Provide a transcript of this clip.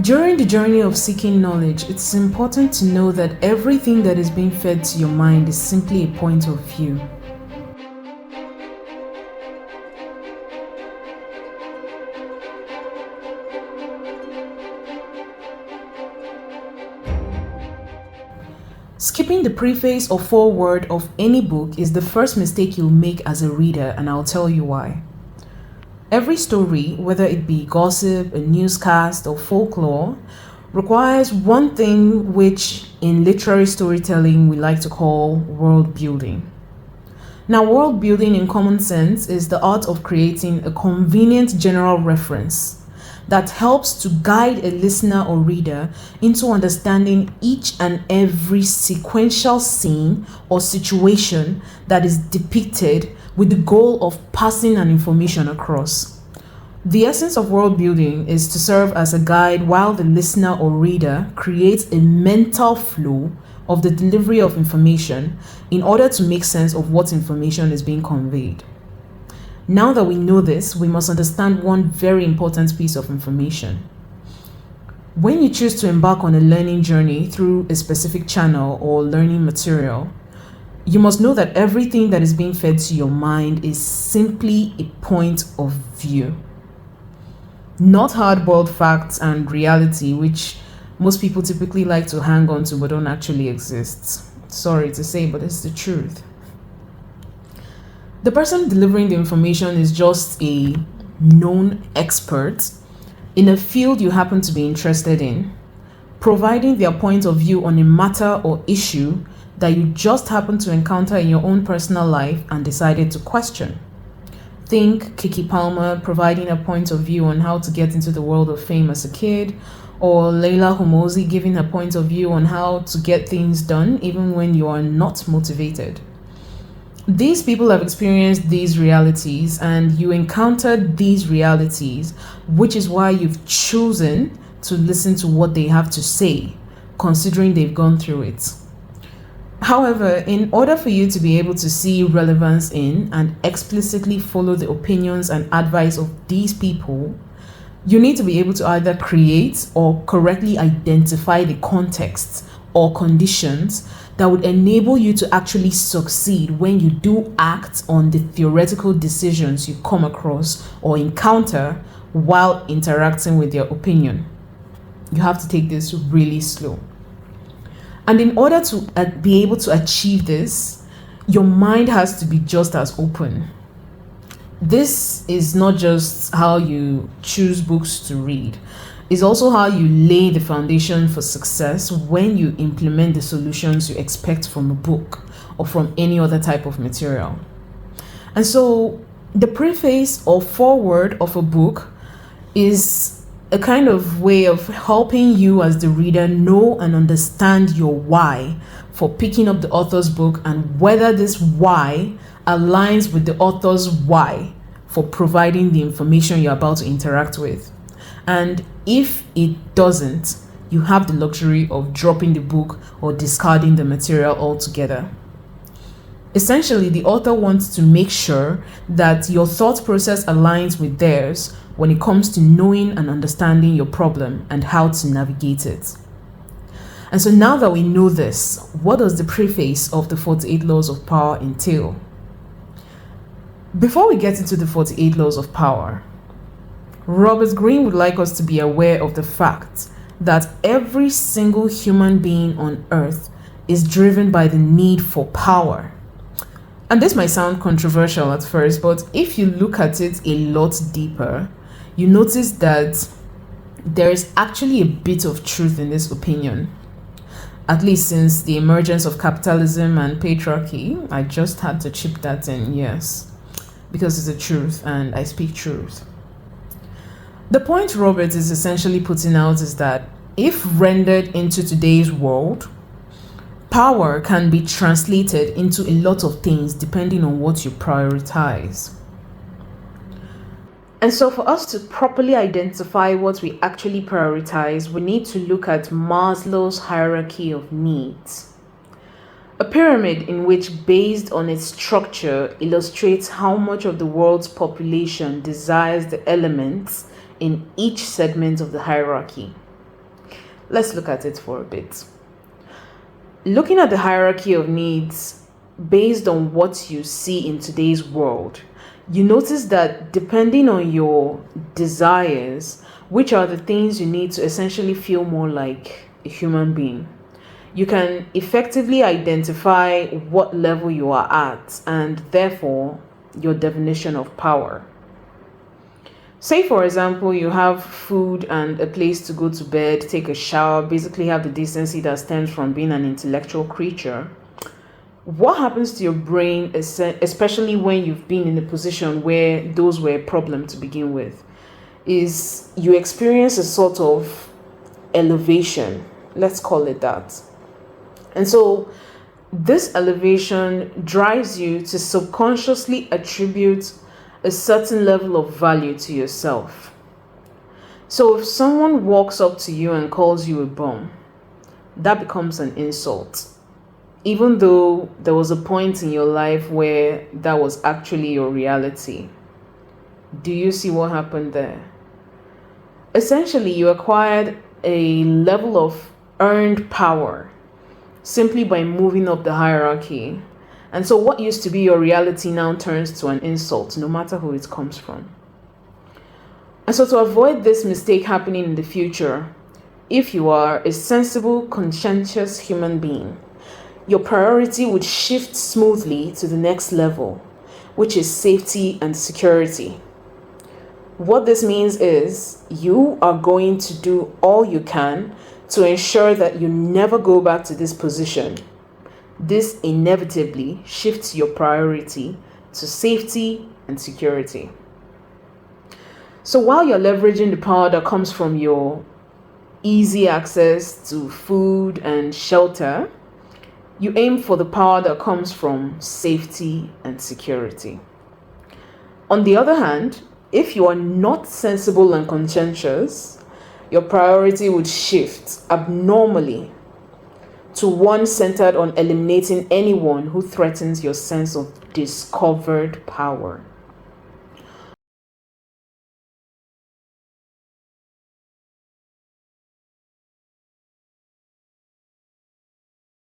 During the journey of seeking knowledge, it's important to know that everything that is being fed to your mind is simply a point of view. Skipping the preface or foreword of any book is the first mistake you'll make as a reader, and I'll tell you why. Every story, whether it be gossip, a newscast, or folklore, requires one thing which in literary storytelling we like to call world building. Now, world building in common sense is the art of creating a convenient general reference that helps to guide a listener or reader into understanding each and every sequential scene or situation that is depicted with the goal of passing an information across. The essence of world building is to serve as a guide while the listener or reader creates a mental flow of the delivery of information in order to make sense of what information is being conveyed. Now that we know this, we must understand one very important piece of information. When you choose to embark on a learning journey through a specific channel or learning material, you must know that everything that is being fed to your mind is simply a point of view. Not hard-boiled facts and reality, which most people typically like to hang on to but don't actually exist. Sorry to say, but it's the truth. The person delivering the information is just a known expert in a field you happen to be interested in, providing their point of view on a matter or issue that you just happen to encounter in your own personal life and decided to question. Think Kiki Palmer providing a point of view on how to get into the world of fame as a kid, or Leila Homozi giving a point of view on how to get things done even when you are not motivated. These people have experienced these realities and you encountered these realities, which is why you've chosen to listen to what they have to say, considering they've gone through it. However, in order for you to be able to see relevance in and explicitly follow the opinions and advice of these people, you need to be able to either create or correctly identify the contexts or conditions that would enable you to actually succeed when you do act on the theoretical decisions you come across or encounter while interacting with their opinion. You have to take this really slow. And in order to be able to achieve this, your mind has to be just as open. This is not just how you choose books to read. It's also how you lay the foundation for success when you implement the solutions you expect from a book or from any other type of material. And so the preface or foreword of a book is a kind of way of helping you as the reader know and understand your why for picking up the author's book and whether this why aligns with the author's why for providing the information you're about to interact with. And if it doesn't, you have the luxury of dropping the book or discarding the material altogether. Essentially, the author wants to make sure that your thought process aligns with theirs when it comes to knowing and understanding your problem and how to navigate it. And so now that we know this, what does the preface of the 48 Laws of Power entail? Before we get into the 48 Laws of Power, Robert Greene would like us to be aware of the fact that every single human being on earth is driven by the need for power. And this might sound controversial at first, but if you look at it a lot deeper, you notice that there is actually a bit of truth in this opinion. At least since the emergence of capitalism and patriarchy, I just had to chip that in, yes, because it's the truth and I speak truth. The point Robert is essentially putting out is that if rendered into today's world, power can be translated into a lot of things depending on what you prioritize. And so for us to properly identify what we actually prioritize, we need to look at Maslow's hierarchy of needs. A pyramid in which, based on its structure, illustrates how much of the world's population desires the elements in each segment of the hierarchy. Let's look at it for a bit. Looking at the hierarchy of needs based on what you see in today's world, you notice that depending on your desires, which are the things you need to essentially feel more like a human being, you can effectively identify what level you are at and therefore your definition of power. Say, for example, you have food and a place to go to bed, take a shower, basically have the decency that stems from being an intellectual creature. What happens to your brain, especially when you've been in a position where those were a problem to begin with, is you experience a sort of elevation, let's call it that. And so this elevation drives you to subconsciously attribute a certain level of value to yourself. So if someone walks up to you and calls you a bum, that becomes an insult, even though there was a point in your life where that was actually your reality. Do you see what happened there? Essentially, you acquired a level of earned power simply by moving up the hierarchy. And so what used to be your reality now turns to an insult, no matter who it comes from. And so to avoid this mistake happening in the future, if you are a sensible, conscientious human being, your priority would shift smoothly to the next level, which is safety and security. What this means is you are going to do all you can to ensure that you never go back to this position. This inevitably shifts your priority to safety and security. So while you're leveraging the power that comes from your easy access to food and shelter, you aim for the power that comes from safety and security. On the other hand, if you are not sensible and conscientious, your priority would shift abnormally to one centered on eliminating anyone who threatens your sense of discovered power.